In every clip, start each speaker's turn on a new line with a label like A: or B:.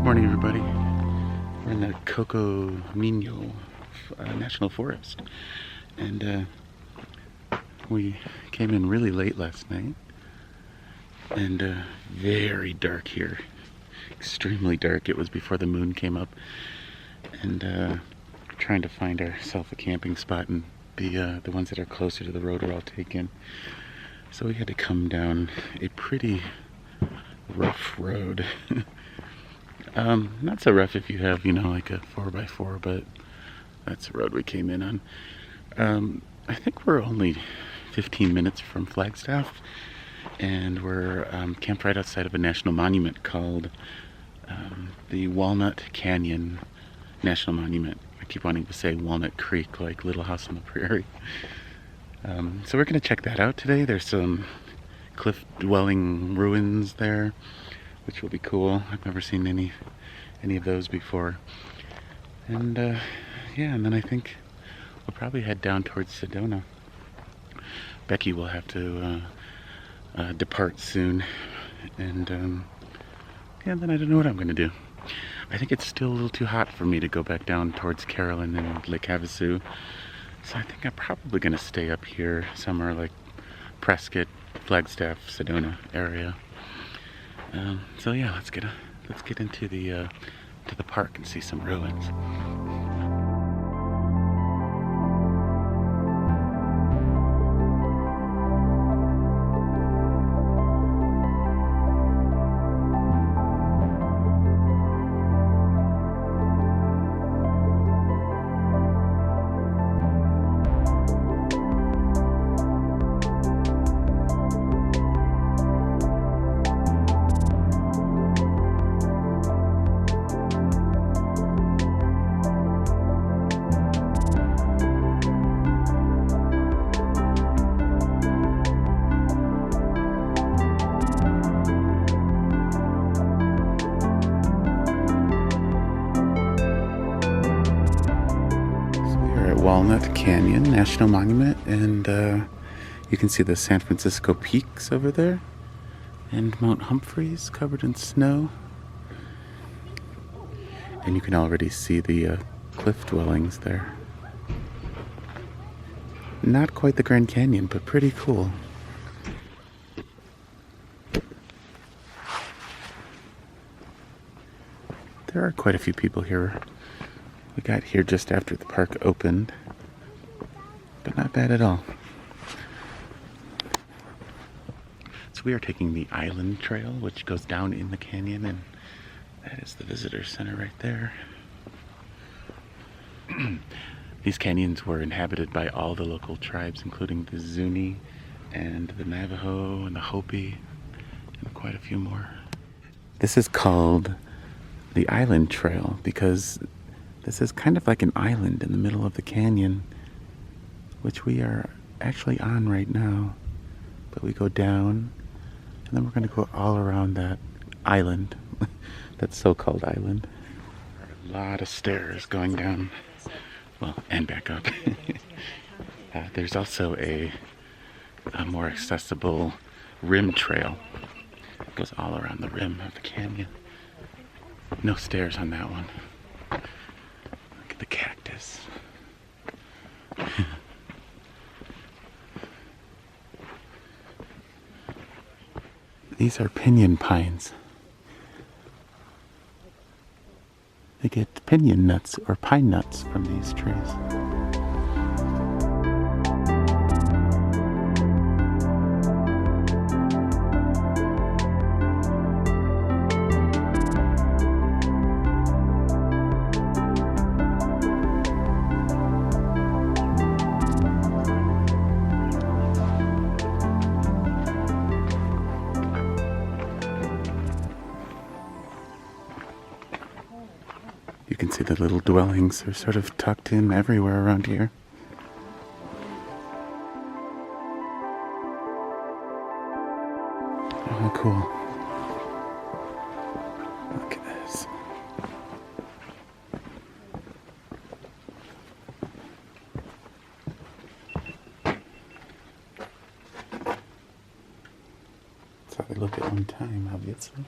A: Morning, everybody. We're in the Coco Mino National Forest, and we came in really late last night, and very dark here, extremely dark. It was before the moon came up, and trying to find ourselves a camping spot, and the ones that are closer to the road are all taken. So we had to come down a pretty rough road. Not so rough if you have, like a 4x4, but that's the road we came in on. I think we're only 15 minutes from Flagstaff, and we're camped right outside of a national monument called the Walnut Canyon National Monument. I keep wanting to say Walnut Creek, like Little House on the Prairie. So we're going to check that out today. There's some cliff-dwelling ruins there, which will be cool. I've never seen any of those before. And yeah, and then I think we'll probably head down towards Sedona. Becky will have to depart soon, and yeah, then I don't know what I'm gonna do. I think it's still a little too hot for me to go back down towards Carolyn and Lake Havasu, so I think I'm probably gonna stay up here somewhere like Prescott, Flagstaff, Sedona area. So yeah, let's get into the to the park and see some ruins. Walnut Canyon National Monument, and you can see the San Francisco peaks over there, and Mount Humphreys covered in snow, and you can already see the cliff dwellings there. Not quite the Grand Canyon, but pretty cool. There are quite a few people here. We got here just after the park opened, but not bad at all. So we are taking the Island Trail, which goes down in the canyon, and that is the visitor center right there. These canyons were inhabited by all the local tribes, including the Zuni and the Navajo and the Hopi, and quite a few more. This is called the Island Trail because this is kind of like an island in the middle of the canyon, which we are actually on right now. But we go down, and then we're going to go all around that island, that so-called island. There are a lot of stairs going down, well, and back up. There's also a more accessible rim trail. It goes all around the rim of the canyon. No stairs on that one. The cactus. These are pinyon pines. They get pinyon nuts or pine nuts from these trees. You can see the little dwellings are sort of tucked in everywhere around here. Oh, cool. Look at this. That's how they look at one time, obviously.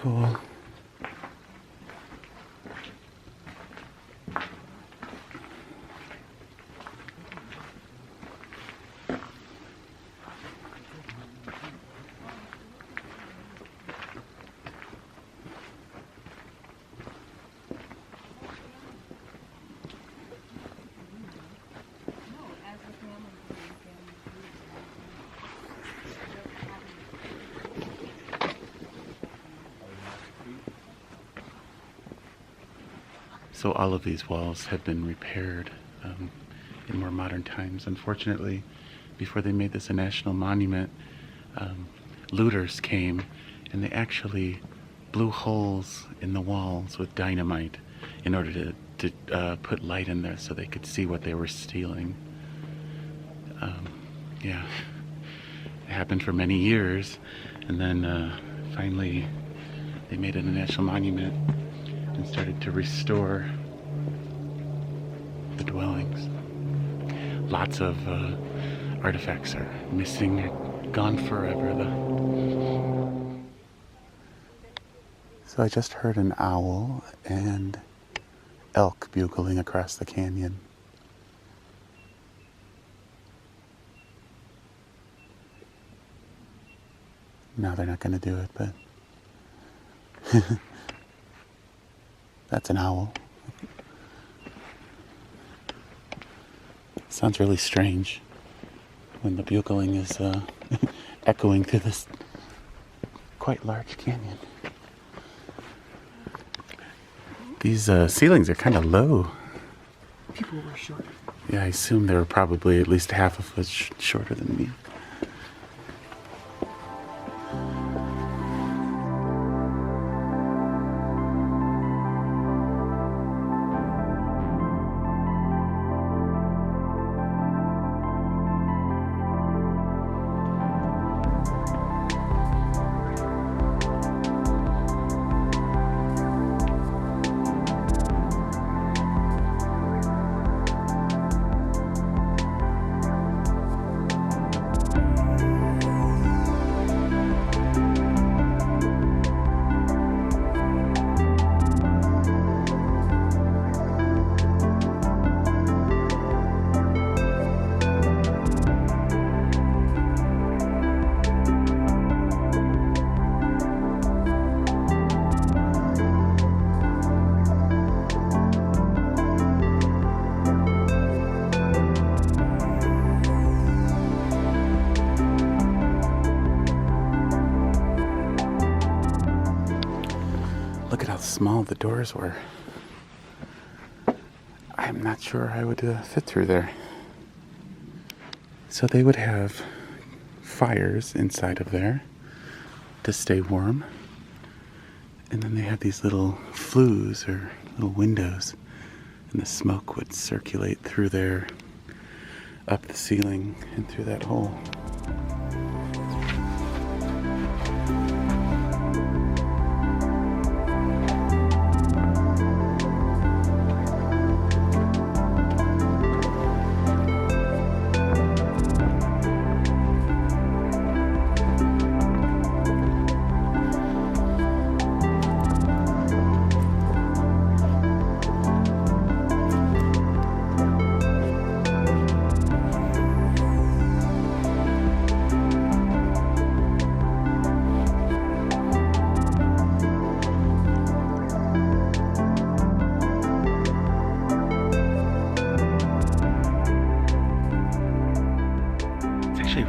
A: cool. So all of these walls have been repaired in more modern times. Unfortunately, before they made this a national monument, looters came and they actually blew holes in the walls with dynamite in order to put light in there so they could see what they were stealing. Yeah, it happened for many years, and then finally they made it a national monument and started to restore the dwellings. Lots of artifacts are missing, gone forever though. So I just heard an owl and elk bugling across the canyon. Now they're not going to do it, but that's an owl. Sounds really strange when the bugling is echoing through this quite large canyon. These ceilings are kind of low.
B: People were short.
A: Yeah, I assume they were probably at least half a foot shorter than me. Look at how small the doors were. I'm not sure I would fit through there. So they would have fires inside of there to stay warm. And then they had these little flues or little windows, and the smoke would circulate through there, up the ceiling and through that hole.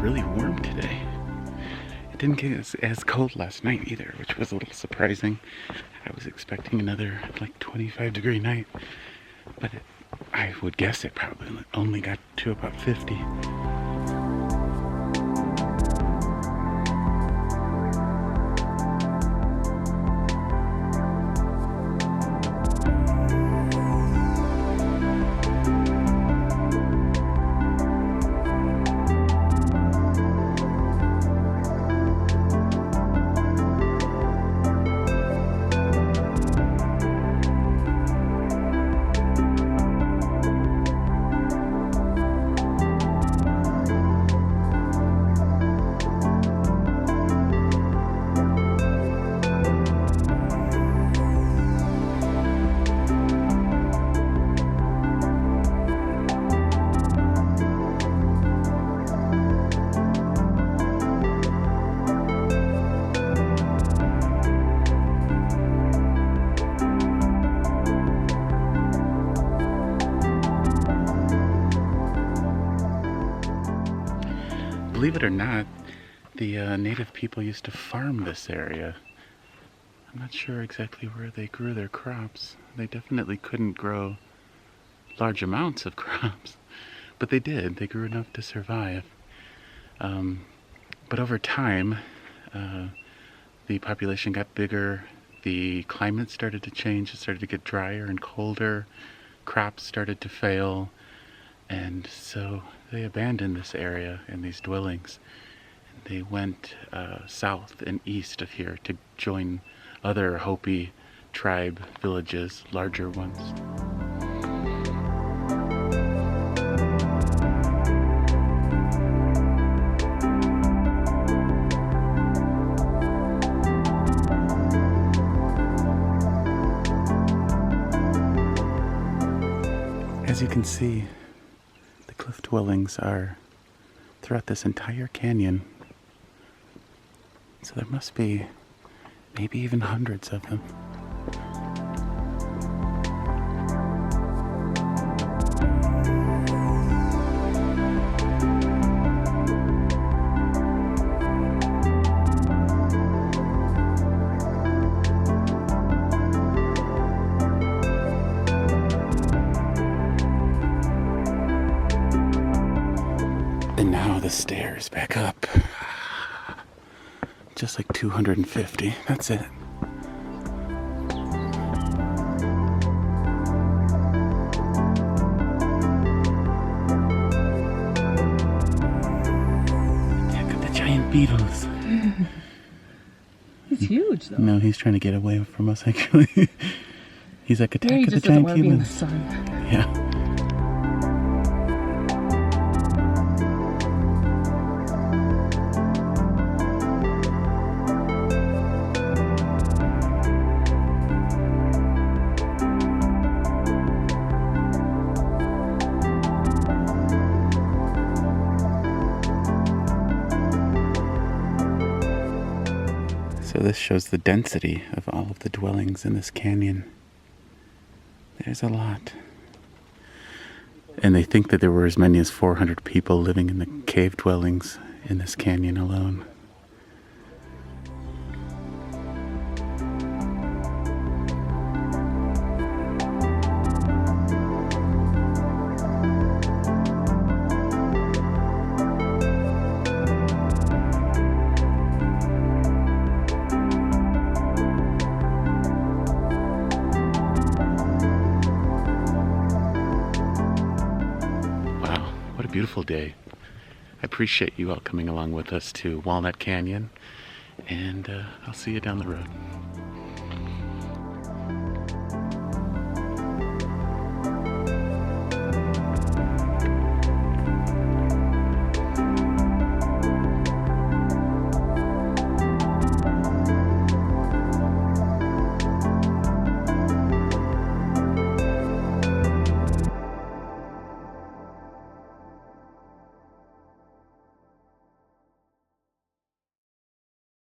A: Really warm today. It didn't get as cold last night either, which was a little surprising. I was expecting another like 25-degree night, but I would guess it probably only got to about 50. believe it or not, the native people used to farm this area. I'm not sure exactly where they grew their crops. They definitely couldn't grow large amounts of crops, but they did. They grew enough to survive. But over time, the population got bigger, the climate started to change, it started to get drier and colder, crops started to fail, and so they abandoned this area and these dwellings. They went south and east of here to join other Hopi tribe villages, larger ones. As you can see, the cliff dwellings are throughout this entire canyon. So there must be maybe even hundreds of them. And now the stairs back up. Just like 250. That's it. Attack of the giant beetles.
B: He's huge, though.
A: No, he's trying to get away from us, actually. He's like, attack of the giant humans. Yeah. So this shows the density of all of the dwellings in this canyon. There's a lot. And they think that there were as many as 400 people living in the cave dwellings in this canyon alone. What a beautiful day. I appreciate you all coming along with us to Walnut Canyon, and I'll see you down the road.